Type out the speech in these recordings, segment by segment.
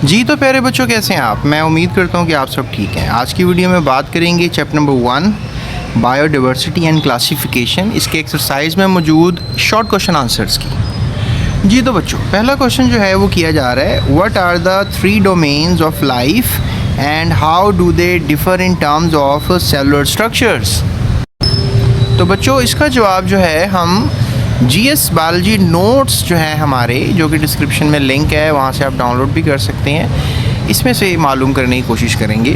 जी तो प्यारे बच्चों, कैसे हैं आप? मैं उम्मीद करता हूं कि आप सब ठीक हैं। आज की वीडियो में बात करेंगे chapter number 1 biodiversity and classification, इसके एक्सरसाइज में मौजूद शॉर्ट क्वेश्चन आंसर्स की। जी तो बच्चों, पहला क्वेश्चन जो है वो किया जा रहा है, what are the 3 domains of life and how do they differ in terms of cellular structures. तो बच्चों, इसका जवाब जो है हम जीएस बायोलॉजी नोट्स जो हैं हमारे, जो कि डिस्क्रिप्शन में लिंक है, वहाँ से आप डाउनलोड भी कर सकते हैं, इसमें से मालूम करने की कोशिश करेंगे।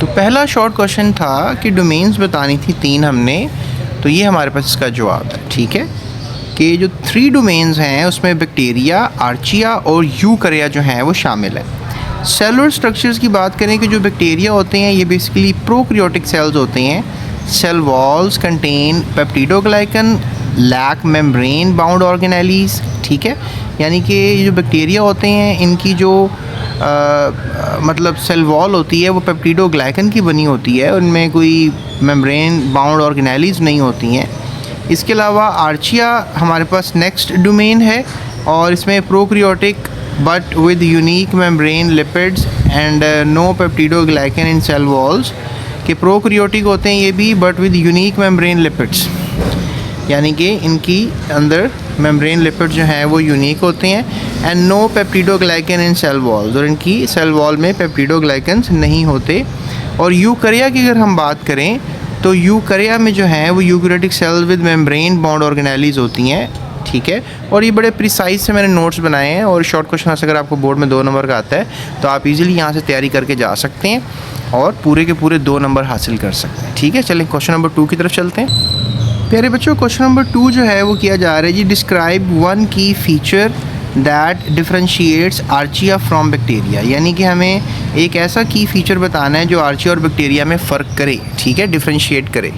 तो पहला शॉर्ट क्वेश्चन था कि डोमेन्स बतानी थी 3 हमने, तो ये हमारे पास इसका जवाब है। ठीक है, कि जो 3 डोमेन्स हैं उसमें बैक्टीरिया, आर्चिया और यूकैरिया जो हैं वो शामिल है। सेलुलर स्ट्रक्चर्स की बात करें कि जो बैक्टीरिया होते हैं ये बेसिकली प्रोकैरियोटिक सेल्स होते हैं। Cell walls contain peptidoglycan lack membrane bound organelles. ठीक है, यानी कि ये जो बैक्टीरिया होते हैं इनकी जो मतलब सेल वॉल होती है वो पेप्टिडोग्लाइकन की बनी होती है, उनमें कोई मेम्ब्रेन बाउंड ऑर्गेनेलीज नहीं होती हैं। इसके अलावा आर्चिया हमारे पास नेक्स्ट डोमेन है और इसमें prokaryotic but with unique membrane lipids and no peptidoglycan in cell walls, कि प्रोकैरियोटिक होते हैं ये भी but with unique membrane lipids, यानी कि इनकी अंदर मेम्ब्रेन लिपिड जो हैं वो यूनिक होते हैं। And no peptidoglycan in cell walls, और इनकी सेल वॉल में पेप्टिडोग्लाइकन्स नहीं होते। और यूकैरिया की अगर हम बात करें तो यूकैरिया में जो है वो eukaryotic cells with membrane bound organelles होती हैं। ठीक है, और ये बड़े प्रिसाइज से मैंने नोट्स बनाए हैं, और शॉर्ट क्वेश्चन अगर आपको बोर्ड में 2 नंबर का आता है तो आप इजीली यहाँ से तैयारी करके जा सकते हैं और पूरे के पूरे 2 नंबर हासिल कर सकते हैं। ठीक है, चलें क्वेश्चन नंबर 2 की तरफ चलते हैं। प्यारे बच्चों, क्वेश्चन नंबर 2 जो है वो किया जा रहा है जी, डिस्क्राइब 1 की feature that differentiates archaea from bacteria, यानी कि हमें एक ऐसा की फीचर बताना है जो आर्चिया और बैक्टीरिया में फ़र्क करे। ठीक है, डिफरेंशिएट करे।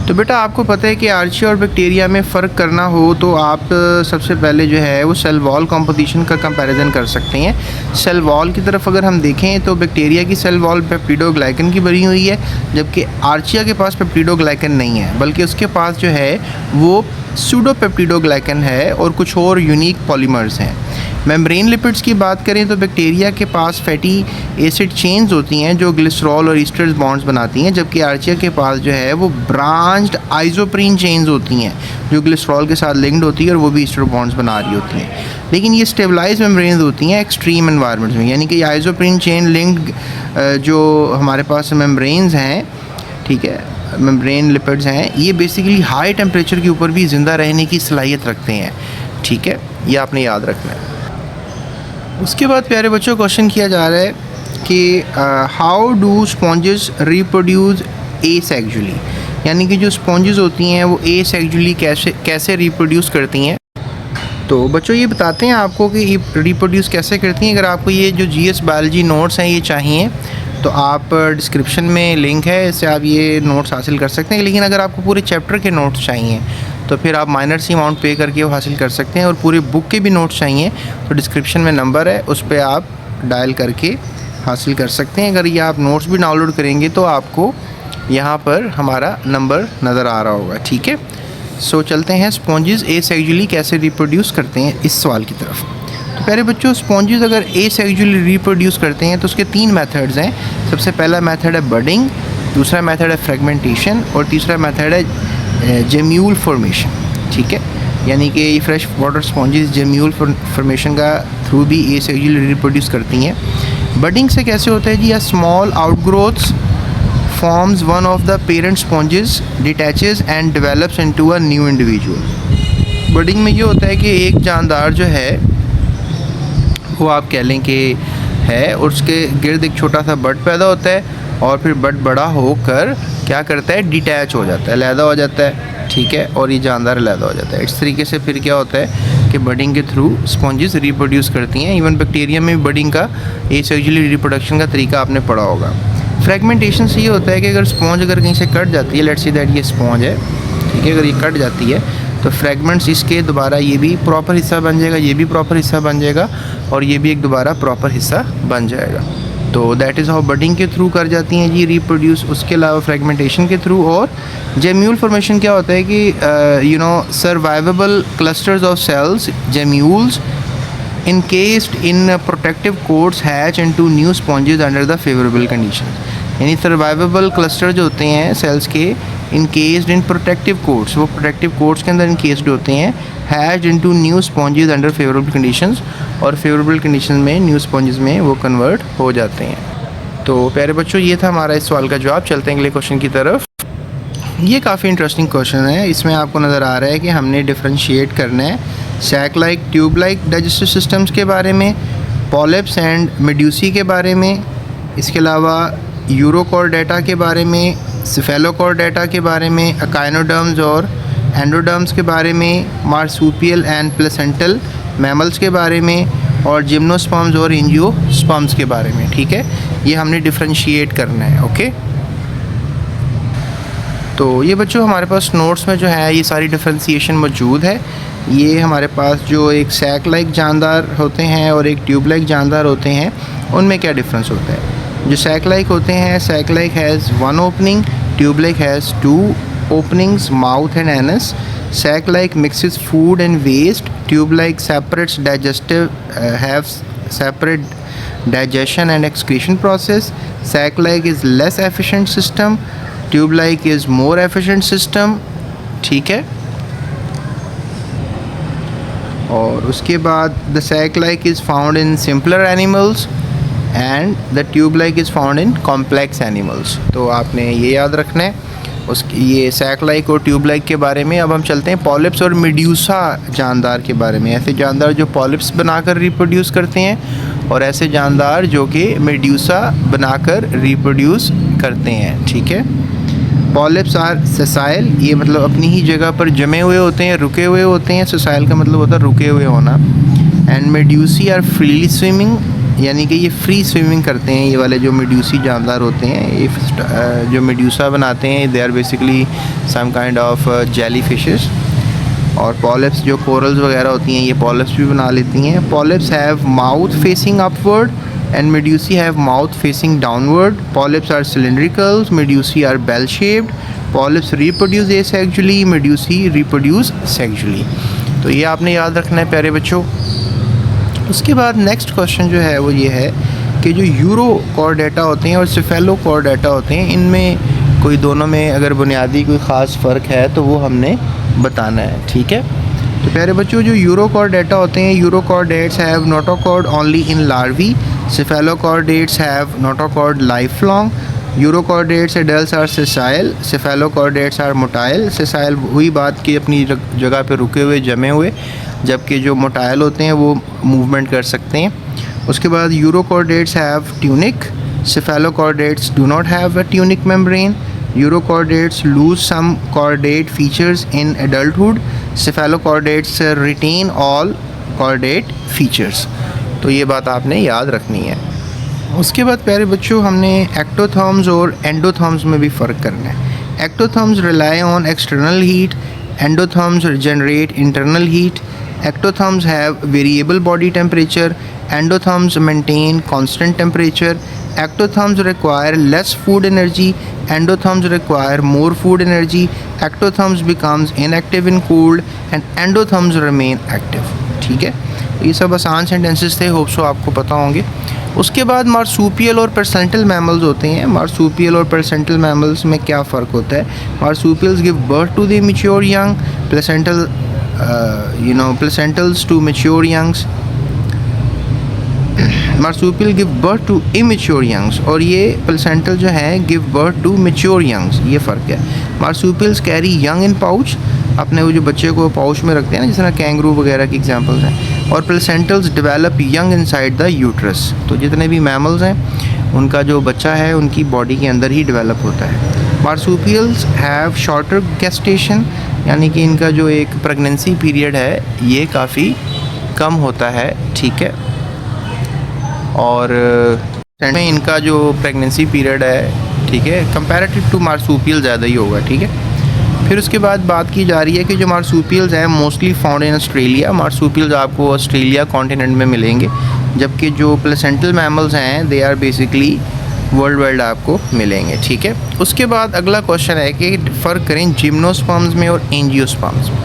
तो बेटा आपको पता है कि आर्चिया और बैक्टीरिया में फ़र्क करना हो तो आप सबसे पहले जो है वो सेल वॉल कंपोजिशन का कंपैरिजन कर सकते हैं। सेल वॉल की तरफ अगर हम देखें तो बैक्टीरिया की सेल वॉल पेप्टिडोग्लाइकन की बनी हुई है, जबकि आर्चिया के पास पेप्टिडोग्लाइकन नहीं है, बल्कि उसके पास जो है वो सूडोपेप्टिडोग्लाइकन है और कुछ और यूनिक पॉलीमर्स हैं। मेम्ब्रेन लिपिड्स की बात करें तो बैक्टीरिया के पास फैटी एसिड चेन्स होती हैं जो ग्लिसरॉल और ईस्टर्स बॉन्ड्स बनाती हैं, जबकि आर्चिया के पास जो है वो ब्रांच्ड आइसोप्रीन चेन्स होती हैं जो ग्लिसरॉल के साथ लिंक्ड होती है और वो भी ईस्टर बॉन्ड्स बना रही होती हैं। लेकिन ये स्टेबलाइज मेम्ब्रेन्स होती हैं एक्सट्रीम एनवायरनमेंट्स में, यानी कि आइसोप्रीन चेन लिंक्ड जो हमारे पास मेम्ब्रेन्स हैं, ठीक है, मेम्ब्रेन लिपिड्स हैं, ये बेसिकली हाई टेम्परेचर के ऊपर भी ज़िंदा रहने की सलाहियत रखते हैं। ठीक है, ये आपने याद रखना है। उसके बाद प्यारे बच्चों क्वेश्चन किया जा रहा है कि how do sponges reproduce asexually, यानी कि जो स्पॉन्जेस होती हैं वो एसेक्सुअली कैसे रिप्रोड्यूस करती हैं। तो बच्चों ये बताते हैं आपको कि ये रिप्रोड्यूस कैसे करती हैं। अगर आपको ये जो जीएस बायोलॉजी नोट्स हैं ये चाहिए तो आप डिस्क्रिप्शन में लिंक है, इससे आप ये नोट्स हासिल कर सकते हैं। लेकिन अगर आपको पूरे चैप्टर के नोट्स चाहिए तो फिर आप माइनर सी अमाउंट पे करके वो हासिल कर सकते हैं, और पूरी बुक के भी नोट्स चाहिए तो डिस्क्रिप्शन में नंबर है, उस पर आप डायल करके हासिल कर सकते हैं। अगर ये आप नोट्स भी डाउनलोड करेंगे तो आपको यहाँ पर हमारा नंबर नज़र आ रहा होगा। ठीक है, सो चलते हैं स्पॉन्जेस एसेक्सुअली कैसे रिप्रोड्यूस करते हैं इस सवाल की तरफ। तो प्यारे बच्चों, स्पॉन्जेस अगर एसेक्सुअली रिप्रोड्यूस करते हैं तो उसके 3 मेथड्स हैं। सबसे पहला मेथड है बडिंग, दूसरा मेथड है फ्रेगमेंटेशन और तीसरा मेथड है जेम्यूल फॉर्मेशन। ठीक है, यानी कि ये fresh water sponges gemmule formation का थ्रू भी एसेक्सुअली रिप्रोड्यूस करती हैं। बडिंग से कैसे होता है जी, या small outgrowths forms one of the parent sponges, detaches and develops into a new individual। Budding में ये होता है कि एक जानदार जो है वो आप कह लें कि है, और उसके गिर्द एक छोटा सा बड पैदा होता है और फिर बड बड़ा होकर क्या करता है, डिटैच हो जाता है, अलहदा हो जाता है। ठीक है, और ये जानदार अलहदा हो जाता है। इस तरीके से फिर क्या होता है कि बडिंग के थ्रू स्पॉन्जेस रिप्रोड्यूस करती हैं। इवन बैक्टीरिया में भी बडिंग का एसेक्सुअली रिप्रोडक्शन का तरीका आपने पढ़ा होगा। फ्रेगमेंटेशन से ये होता है कि अगर स्पॉन्ज अगर कहीं से कट जाती है, लेट्स सी दैट ये स्पॉन्ज है, ठीक है, अगर ये कट जाती है तो फ्रेगमेंट्स इसके दोबारा ये भी प्रॉपर हिस्सा बन जाएगा, ये भी प्रॉपर हिस्सा बन जाएगा और ये भी एक दोबारा प्रॉपर हिस्सा बन जाएगा। तो दैट इज़ हाउ बडिंग के थ्रू कर जाती हैं जी रिप्रोड्यूस। उसके अलावा फ्रेगमेंटेशन के थ्रू। और जेम्यूल फॉर्मेशन क्या होता है कि survivable clusters of cells gemmules encased in protective coats hatch into new sponges under the favorable conditions। यानी सर्वाइवेबल क्लस्टर जो होते हैं सेल्स के इनकेस्ड इन प्रोटेक्टिव कोट्स, वो प्रोटेक्टिव कोट्स के अंदर इनकेस्ड होते हैं, hedged into new sponges under favourable conditions, और फेवरेबल कंडीशन में न्यू स्पॉन्जेस में वो कन्वर्ट हो जाते हैं। तो प्यारे बच्चों, ये था हमारा इस सवाल का जवाब। चलते हैं अगले क्वेश्चन की तरफ। ये काफ़ी इंटरेस्टिंग क्वेश्चन है। इसमें आपको नज़र आ रहा है कि हमने डिफ्रेंशिएट करना है sac like tube like digestive systems के बारे में, पॉलिप्स एंड मेड्यूसी के बारे में, इसके अलावा यूरोकॉर्डेटा के बारे में, सेफेलोकॉर्डेटा के बारे में, अकाइनोडर्म्स और एंडोडर्म्स के बारे में, मार्सूपियल एंड प्लेसेंटल मैमल्स के बारे में, और जिम्नोस्पर्म्स और एंजियोस्पर्म्स के बारे में। ठीक है, ये हमने डिफ्रेंशिएट करना है। ओके, तो ये बच्चों हमारे पास नोट्स में जो है ये सारी डिफ्रेंशिएशन मौजूद है। ये हमारे पास जो एक सैक लाइक जानदार होते हैं और एक ट्यूब लाइक जानदार होते हैं, उनमें क्या डिफरेंस होता है। जो सैक लाइक होते हैं, sac like has 1 opening, tube like has 2 openings, mouth and anus। Sac like mixes food and waste, tube like separates have separate digestion and excretion process। Sac like is less efficient system, tube like is more efficient system। ठीक है, और उसके बाद the sac like is found in simpler animals and the tube like is found in complex animals। तो आपने ये याद रखना है उसकी, ये सैक लाइक और ट्यूब लाइक के बारे में। अब हम चलते हैं पॉलिप्स और मेड्यूसा जानदार के बारे में। ऐसे जानदार जो पॉलिप्स बनाकर रिप्रोड्यूस करते हैं और ऐसे जानदार जो कि मेड्यूसा बनाकर रिप्रोड्यूस करते हैं। ठीक है, पॉलिप्स आर सेसाइल, ये मतलब अपनी ही जगह पर जमे हुए होते हैं, रुके हुए होते हैं। सेसाइल का मतलब होता है रुके हुए होना। And medusae are freely swimming, यानी कि ये फ्री स्विमिंग करते हैं। ये वाले जो मेड्यूसी जानदार होते हैं, ये जो मेड्यूसा बनाते हैं, they are basically some kind of jelly fishes. और पॉलिप्स जो कोरल्स वगैरह होती हैं, ये पॉलिप्स भी बना लेती हैं। Polyps have mouth facing upward and medusae have mouth facing downward. Polyps are cylindricals, medusae are bell shaped. Polyps reproduce asexually, medusae reproduce sexually. तो ये आपने याद रखना है प्यारे बच्चों। उसके बाद नेक्स्ट क्वेश्चन जो है वो ये है कि जो यूरोकॉर्डेटा होते हैं और सेफेलोकॉर्डेटा होते हैं, इनमें कोई दोनों में अगर बुनियादी कोई ख़ास फ़र्क है तो वो हमने बताना है। ठीक है, तो प्यारे बच्चों, जो यूरोकॉर्डेटा होते हैं, urochordates have notochord only in larvae, cephalochordates have notochord life long. Urochordates adults are sessile, cephalochordates are motile. Sessile हुई बात कि अपनी जगह पे रुके हुए जमे हुए, जबकि जो मोटाइल होते हैं वो मूवमेंट कर सकते हैं। उसके बाद urochordates have tunic, cephalochordates do not have a tunic membrane. Urochordates lose some chordate features in adulthood, cephalochordates retain all chordate features. तो ये बात आपने याद रखनी है। उसके बाद प्यारे बच्चों, हमने एक्टोथर्म्स और एंडोथर्म्स में भी फ़र्क करना है। Ectotherms rely on external heat, endotherms generate internal heat. Ectotherms have variable body temperature, endotherms maintain constant temperature. Ectotherms require less food energy, endotherms require more food energy. Ectotherms becomes inactive in cold and endotherms remain active। ठीक है, ये सब आसान sentences थे, hope so आपको पता होंगे। उसके बाद मार्सूपियल और प्लेसेंटल मैमल्स होते हैं। मार्सूपियल और प्लेसेंटल मैमल्स में क्या फ़र्क होता है? Marsupials give birth to the mature young, placental placentals to mature youngs, marsupial give birth to immature youngs, और ये placental जो है give birth to mature youngs। ये फ़र्क है। marsupials carry young in pouch, अपने वो जो बच्चे को पाउच में रखते हैं ना, जिस तरह कैंगरू वगैरह की एग्जांपल्स हैं। और placentals develop young inside the uterus। तो जितने भी mammals हैं उनका जो बच्चा है उनकी बॉडी के अंदर ही डेवलप होता है। marsupials have shorter gestation, यानी कि इनका जो एक प्रेगनेंसी पीरियड है ये काफ़ी कम होता है। ठीक है, और इनका जो प्रेगनेंसी पीरियड है, ठीक है, कंपैरेटिव टू मार्सूपियल ज़्यादा ही होगा। ठीक है, फिर उसके बाद बात की जा रही है कि जो मार्सूपियल्स हैं mostly found in Australia. Marsupials आपको ऑस्ट्रेलिया कॉन्टिनेंट में मिलेंगे, जबकि जो प्लेसेंटल मैमल्स हैं they are basically world wide आपको मिलेंगे। ठीक है, उसके बाद अगला क्वेश्चन है कि फ़र्क करें जिम्नोस्पर्म्स में और एंजियोस्पर्म्स में।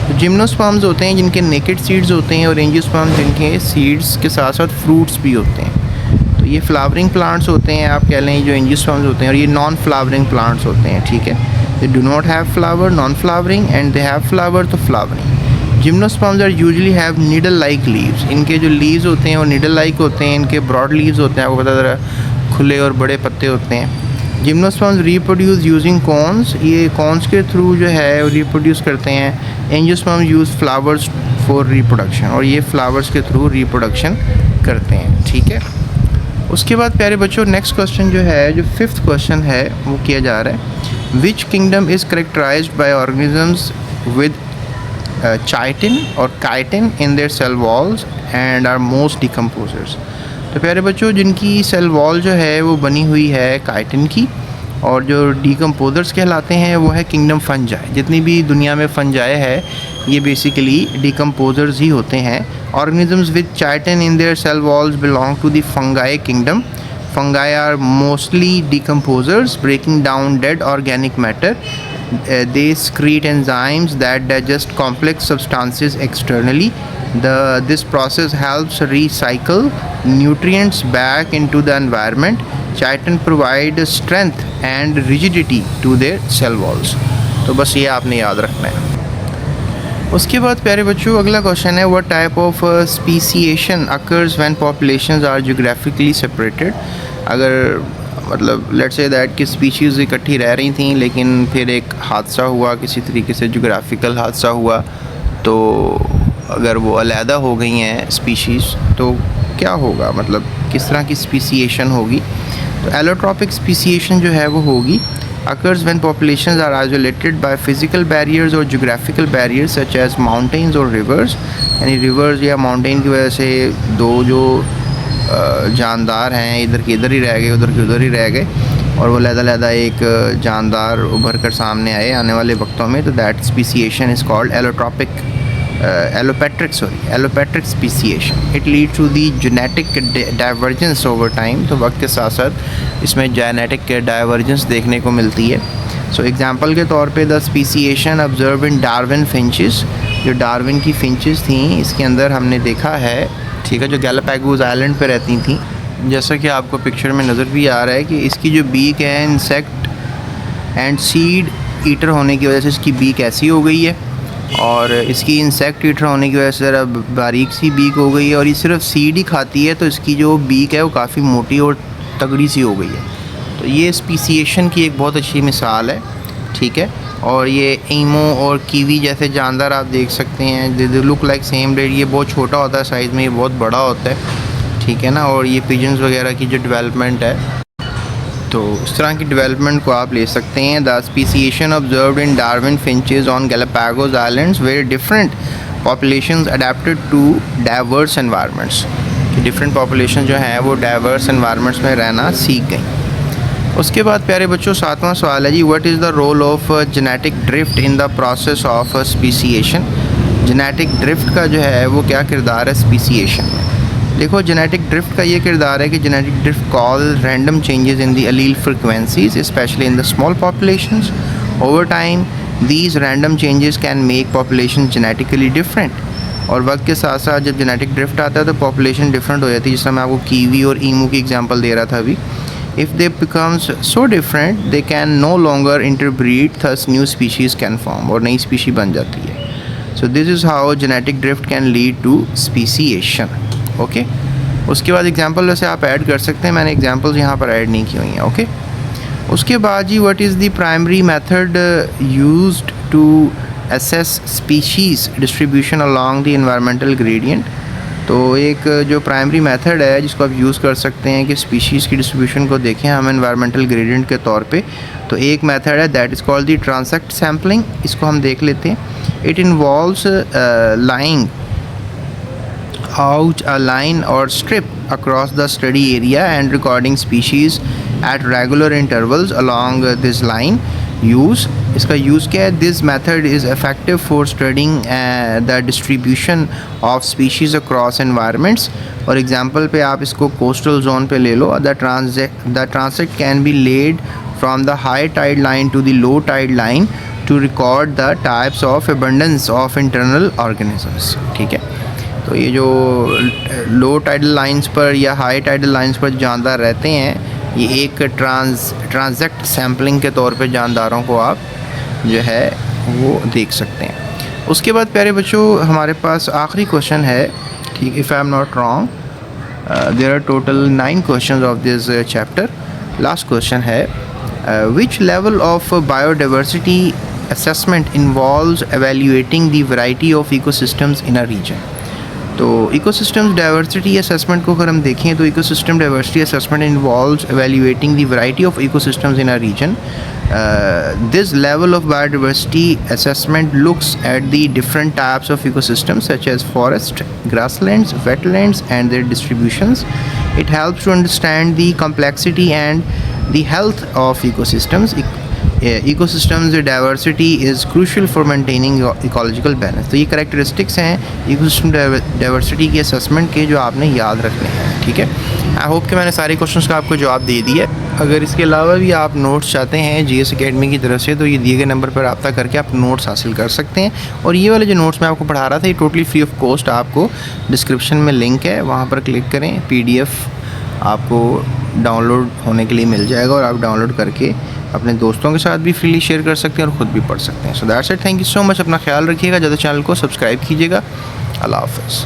तो जिम्नोस्पर्म्स होते हैं जिनके नेकेड सीड्स होते हैं, और एंजियोस्पर्म्स जिनके सीड्स के साथ साथ फ्रूट्स भी होते हैं। तो ये फ्लावरिंग प्लांट्स होते हैं, आप कह लें जो एंजियोस्पर्म्स होते हैं, और ये नॉन फ्लावरिंग प्लांट्स होते हैं, ठीक है। They do not have flower, non flowering, and they have flower तो flowering. Gymnosperms are usually have needle like leaves, इनके जो लीव्स होते हैं वो नीडल लाइक होते हैं, इनके ब्रॉड लीव्स होते हैं, आपको पता ज़रा खुले और बड़े पत्ते होते हैं। जिम्नोस्पर्म्स रिप्रोड्यूस यूजिंग कॉन्स, ये कॉन्स के थ्रू जो है रिप्रोड्यूस करते हैं। Angiosperms use flowers for reproduction, और ये फ्लावर्स के थ्रू रिप्रोडक्शन करते हैं, ठीक है। उसके बाद प्यारे बच्चों नेक्स्ट क्वेश्चन जो है, जो 5th क्वेश्चन है वो किया जा रहा है। Which kingdom is characterized by organisms with chitin और chitin in their cell walls and are most decomposers. तो प्यारे बच्चों जिनकी सेल वॉल जो है वो बनी हुई है काइटिन की, और जो डिकम्पोजर्स कहलाते हैं वो है किंगडम फंजाई। जितनी भी दुनिया में फंजाई है ये बेसिकली डिकम्पोजर्स ही होते हैं। Organisms with chitin in their cell walls belong to the fungi kingdom. Fungi are mostly decomposers breaking down dead organic matter. They secrete enzymes that digest complex substances externally. This process helps recycle nutrients back into the environment. Chitin provide strength and rigidity to their cell walls. तो बस ये आपने याद रखना है। उसके बाद प्यारे बच्चों अगला क्वेश्चन है, what type of speciation occurs when populations are geographically separated। अगर मतलब लेट्स से दैट कि स्पीशीज़ इकट्ठी रह रही थी, लेकिन फिर एक हादसा हुआ, किसी तरीके से जोग्राफिकल हादसा हुआ, तो अगर वो अलहदा हो गई हैं स्पीशीज़ तो क्या होगा, मतलब किस तरह की स्पीसीएशन होगी। तो एलोट्रॉपिक स्पीसीएशन जो है वो होगी occurs when populations are isolated by physical barriers or geographical barriers such as mountains or rivers। यानी रिवर्स या माउंटेन की वजह से दो जो जानदार हैं इधर के इधर ही रह गए, उधर के उधर ही रह गए, और वो लहदा एक जानदार उभर कर सामने आए आने वाले वक्तों में। तो that speciation is called allopatric speciation. It lead to the genetic divergence over time. तो वक्त के साथ साथ इसमें जेनेटिक डाइवर्जेंस देखने को मिलती है। सो एग्जांपल के तौर पे the speciation observe in Darwin finches, जो डार्विन की फिंचेस थी इसके अंदर हमने देखा है, ठीक है, जो गैलापागोस आइलैंड पे रहती थी। जैसा कि आपको पिक्चर में नज़र भी आ रहा है कि इसकी जो बीक है इंसेक्ट एंड सीड ईटर होने की वजह से इसकी बीक ऐसी हो गई है, और इसकी इंसेक्ट ईटर होने की वजह से ज़रा बारीक सी बीक हो गई है, और ये सिर्फ सीड ही खाती है तो इसकी जो बीक है वो काफ़ी मोटी और तगड़ी सी हो गई है। तो ये स्पीसीएशन की एक बहुत अच्छी मिसाल है, ठीक है। और ये ईमो और कीवी जैसे जानदार आप देख सकते हैं, they look like same red. ये बहुत छोटा होता है साइज़ में, ये बहुत बड़ा होता है, ठीक है ना। और ये पिजन्स वगैरह की जो डेवलपमेंट है, तो इस तरह की डेवलपमेंट को आप ले सकते हैं। The speciation observed in Darwin finches on Galapagos islands where different populations adapted to diverse environments. Different population जो हैं वो डाइवर्स एनवायरनमेंट्स में रहना सीख गई। उसके बाद प्यारे बच्चों 7वां सवाल है जी, what is the role of genetic drift in the process of speciation. Genetic drift का जो है वो क्या किरदार है स्पीसीएशन में। देखो जेनेटिक ड्रिफ्ट का ये किरदार है कि genetic drift call random changes in the allele frequencies specially in the small populations. Over time these random changes can make population genetically different. और वक्त के साथ साथ जब जेनेटिक ड्रिफ्ट आता है तो पॉपुलेशन डिफरेंट हो जाती है, जिसमें मैं आपको कीवी और ईमू की एग्जांपल दे रहा था अभी। If they becomes so different, they can no longer interbreed, thus new species can form, और नई species बन जाती है। So this is how genetic drift can lead to speciation. Okay? उसके बाद एग्जांपल वैसे आप ऐड कर सकते हैं, मैंने एग्जांपल्स यहाँ पर ऐड नहीं की हुई हैं। ओके उसके बाद जी, what is the primary method used to assess species distribution along the environmental gradient। तो एक जो प्राइमरी मेथड है जिसको आप यूज़ कर सकते हैं कि स्पीशीज़ की डिस्ट्रीब्यूशन को देखें हम एनवायरमेंटल ग्रेडियंट के तौर पे, तो एक मेथड है that is called the transect sampling. इसको हम देख लेते हैं। It involves laying out a line और strip across the study area and recording species at regular intervals along this line. Use, इसका यूज़ क्या है, this method is effective for studying the distribution of species across environments. और example पे आप इसको coastal zone पे ले लो। The transect can be laid from the high tide line to the low tide line to record the types of abundance of internal organisms. ठीक है, तो ये जो लो टाइडल लाइंस पर या हाई टाइडल लाइंस पर जानदार रहते हैं, ये एक ट्रांजैक्ट सैम्पलिंग के तौर पे जानदारों को आप जो है वो देख सकते हैं। उसके बाद प्यारे बच्चों हमारे पास आखिरी क्वेश्चन है, ठीक, if I am not wrong there are total 9 questions of this chapter. Last question है, which level of biodiversity assessment involves evaluating the variety of ecosystems in a region? तो इकोसिस्टम्स डाइवर्सिटी असेसमेंट को अगर हम देखें तो ecosystem diversity assessment involves evaluating the variety of ecosystems in a region. This level of biodiversity assessment looks at the different types of ecosystems such as forest, grasslands, wetlands and their distributions. It helps to understand the complexity and the health of ecosystems. Ecosystems diversity is crucial for maintaining ecological balance. तो ये characteristics हैं ecosystem diversity के assessment के जो आपने याद रखने हैं। ठीक है, आई होप कि मैंने सारे क्वेश्चंस का आपको जवाब दे दिया। अगर इसके अलावा भी आप नोट्स चाहते हैं जीएस एकेडमी की तरफ से तो ये दिए गए नंबर पर रब्ता करके आप नोट्स हासिल कर सकते हैं। और ये वाले जो नोट्स मैं आपको पढ़ा रहा था ये टोटली फ्री ऑफ कॉस्ट, आपको डिस्क्रिप्शन में लिंक है, वहाँ पर क्लिक करें, PDF आपको डाउनलोड होने के लिए मिल जाएगा और आप डाउनलोड करके अपने दोस्तों के साथ भी फ्रीली शेयर कर सकते हैं और ख़ुद भी पढ़ सकते हैं। So that's it, thank you so much. अपना ख्याल रखिएगा, ज़्यादा चैनल को सब्सक्राइब कीजिएगा। अल्लाह हाफ़िज़।